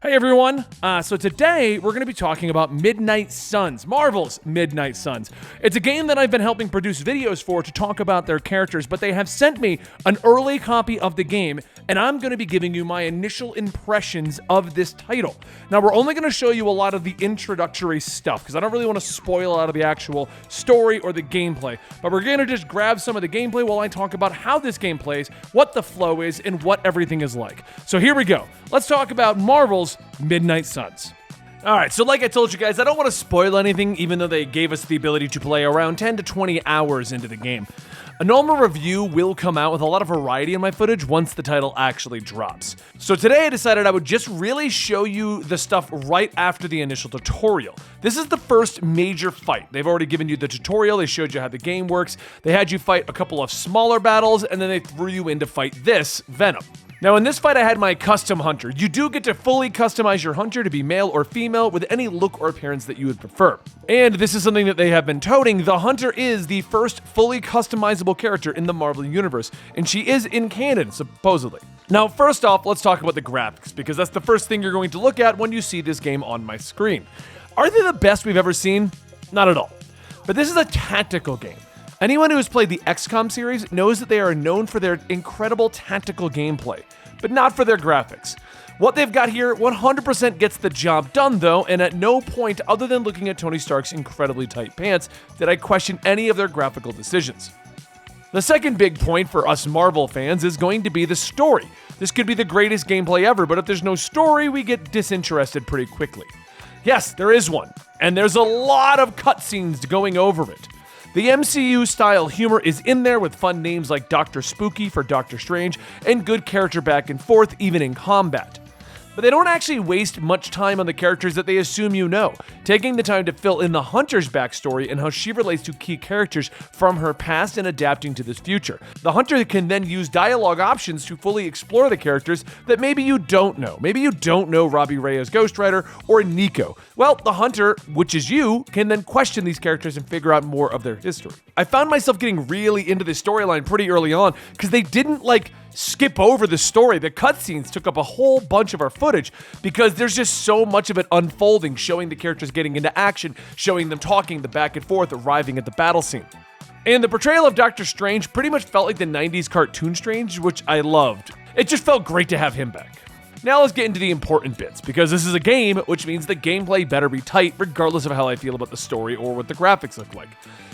Hey everyone, so today we're going to be talking about Midnight Suns, Marvel's Midnight Suns. It's a game that I've been helping produce videos for to talk about their characters, but they have sent me an early copy of the game, and I'm going to be giving you my initial impressions of this title. Now we're only going to show you a lot of the introductory stuff, because I don't really want to spoil a lot of the actual story or the gameplay, but we're going to just grab some of the gameplay while I talk about how this game plays, what the flow is, and what everything is like. So here we go. Let's talk about Marvel's Midnight Suns. Alright, so like I told you guys, I don't want to spoil anything, even though they gave us the ability to play around 10 to 20 hours into the game. A normal review will come out with a lot of variety in my footage once the title actually drops. So today I decided I would just really show you the stuff right after the initial tutorial. This is the first major fight. They've already given you the tutorial, they showed you how the game works, they had you fight a couple of smaller battles, and then they threw you in to fight this, Venom. Now in this fight I had my custom hunter. You do get to fully customize your hunter to be male or female with any look or appearance that you would prefer. And this is something that they have been touting. The hunter is the first fully customizable character in the Marvel Universe, and she is in canon, supposedly. Now first off, let's talk about the graphics, because that's the first thing you're going to look at when you see this game on my screen. Are they the best we've ever seen? Not at all. But this is a tactical game. Anyone who has played the XCOM series knows that they are known for their incredible tactical gameplay, but not for their graphics. What they've got here 100% gets the job done though, and at no point other than looking at Tony Stark's incredibly tight pants did I question any of their graphical decisions. The second big point for us Marvel fans is going to be the story. This could be the greatest gameplay ever, but if there's no story, we get disinterested pretty quickly. Yes, there is one, and there's a lot of cutscenes going over it. The MCU-style humor is in there with fun names like Dr. Spooky for Doctor Strange and good character back and forth even in combat. But they don't actually waste much time on the characters that they assume you know, taking the time to fill in the Hunter's backstory and how she relates to key characters from her past and adapting to this future. The Hunter can then use dialogue options to fully explore the characters that maybe you don't know. Maybe you don't know Robbie Ray as Ghost Rider or Nico. Well, the Hunter, which is you, can then question these characters and figure out more of their history. I found myself getting really into this storyline pretty early on because they didn't skip over the story. The cutscenes took up a whole bunch of our footage because there's just so much of it unfolding, showing the characters getting into action, showing them talking, the back and forth, arriving at the battle scene. And the portrayal of Doctor Strange pretty much felt like the 90s cartoon Strange, which I loved. It just felt great to have him back. Now let's get into the important bits, because this is a game, which means the gameplay better be tight regardless of how I feel about the story or what the graphics look like.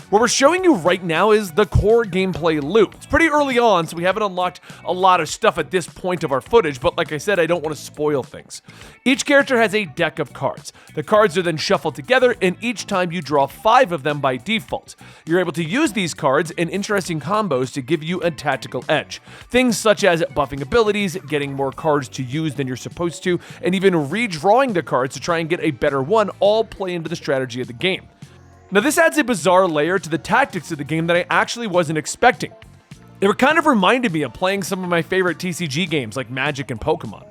What we're showing you right now is the core gameplay loop. It's pretty early on, so we haven't unlocked a lot of stuff at this point of our footage, but like I said, I don't want to spoil things. Each character has a deck of cards. The cards are then shuffled together, and each time you draw 5 of them by default. You're able to use these cards in interesting combos to give you a tactical edge. Things such as buffing abilities, getting more cards to use than you're supposed to, and even redrawing the cards to try and get a better one all play into the strategy of the game. Now this adds a bizarre layer to the tactics of the game that I actually wasn't expecting. It kind of reminded me of playing some of my favorite TCG games like Magic and Pokemon.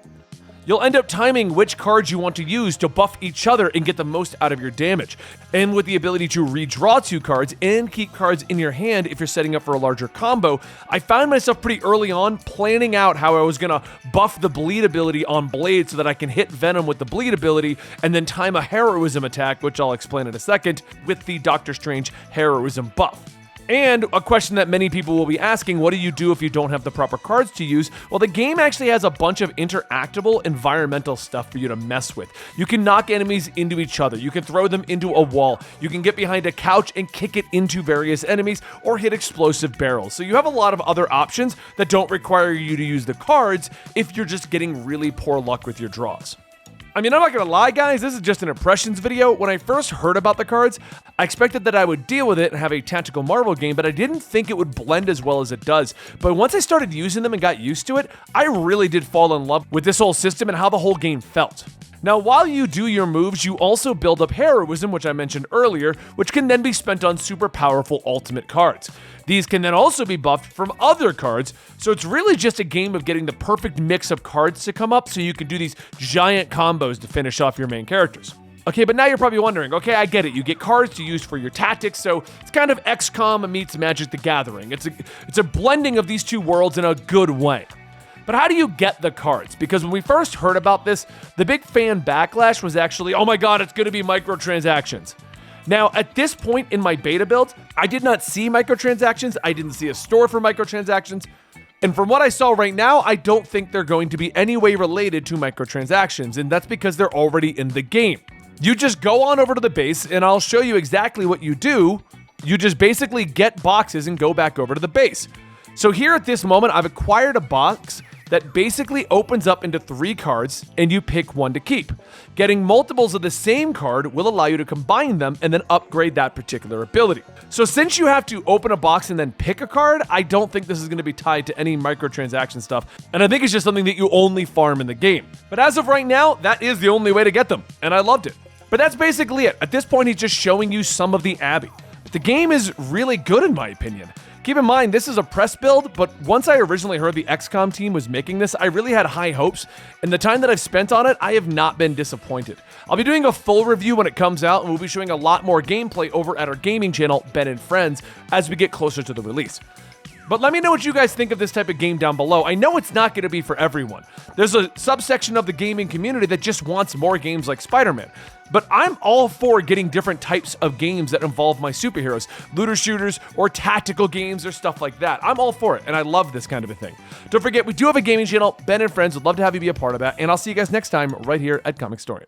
You'll end up timing which cards you want to use to buff each other and get the most out of your damage. And with the ability to redraw 2 cards and keep cards in your hand if you're setting up for a larger combo, I found myself pretty early on planning out how I was going to buff the bleed ability on Blade so that I can hit Venom with the bleed ability and then time a heroism attack, which I'll explain in a second, with the Doctor Strange heroism buff. And a question that many people will be asking, what do you do if you don't have the proper cards to use? Well, the game actually has a bunch of interactable environmental stuff for you to mess with. You can knock enemies into each other. You can throw them into a wall. You can get behind a couch and kick it into various enemies or hit explosive barrels. So you have a lot of other options that don't require you to use the cards if you're just getting really poor luck with your draws. I mean, I'm not gonna lie, guys, this is just an impressions video. When I first heard about the cards, I expected that I would deal with it and have a tactical Marvel game, but I didn't think it would blend as well as it does. But once I started using them and got used to it, I really did fall in love with this whole system and how the whole game felt. Now, while you do your moves, you also build up heroism, which I mentioned earlier, which can then be spent on super powerful ultimate cards. These can then also be buffed from other cards, so it's really just a game of getting the perfect mix of cards to come up so you can do these giant combos to finish off your main characters. Okay, but now you're probably wondering, okay, I get it. You get cards to use for your tactics, so it's kind of XCOM meets Magic the Gathering. It's a blending of these two worlds in a good way. But how do you get the cards? Because when we first heard about this, the big fan backlash was actually, oh my god, it's going to be microtransactions. Now, at this point in my beta build, I did not see microtransactions. I didn't see a store for microtransactions. And from what I saw right now, I don't think they're going to be any way related to microtransactions. And that's because they're already in the game. You just go on over to the base and I'll show you exactly what you do. You just basically get boxes and go back over to the base. So here at this moment, I've acquired a box that basically opens up into 3 cards and you pick one to keep. Getting multiples of the same card will allow you to combine them and then upgrade that particular ability. So since you have to open a box and then pick a card, I don't think this is going to be tied to any microtransaction stuff, and I think it's just something that you only farm in the game. But as of right now, that is the only way to get them, and I loved it. But that's basically it. At this point, he's just showing you some of the Abbey. The game is really good in my opinion. Keep in mind, this is a press build, but once I originally heard the XCOM team was making this, I really had high hopes, and the time that I've spent on it, I have not been disappointed. I'll be doing a full review when it comes out, and we'll be showing a lot more gameplay over at our gaming channel, Ben and Friends, as we get closer to the release. But let me know what you guys think of this type of game down below. I know it's not going to be for everyone. There's a subsection of the gaming community that just wants more games like Spider-Man. But I'm all for getting different types of games that involve my superheroes. Looter shooters or tactical games or stuff like that. I'm all for it, and I love this kind of a thing. Don't forget, we do have a gaming channel, Ben and Friends. Would love to have you be a part of that. And I'll see you guys next time right here at Comicstorian.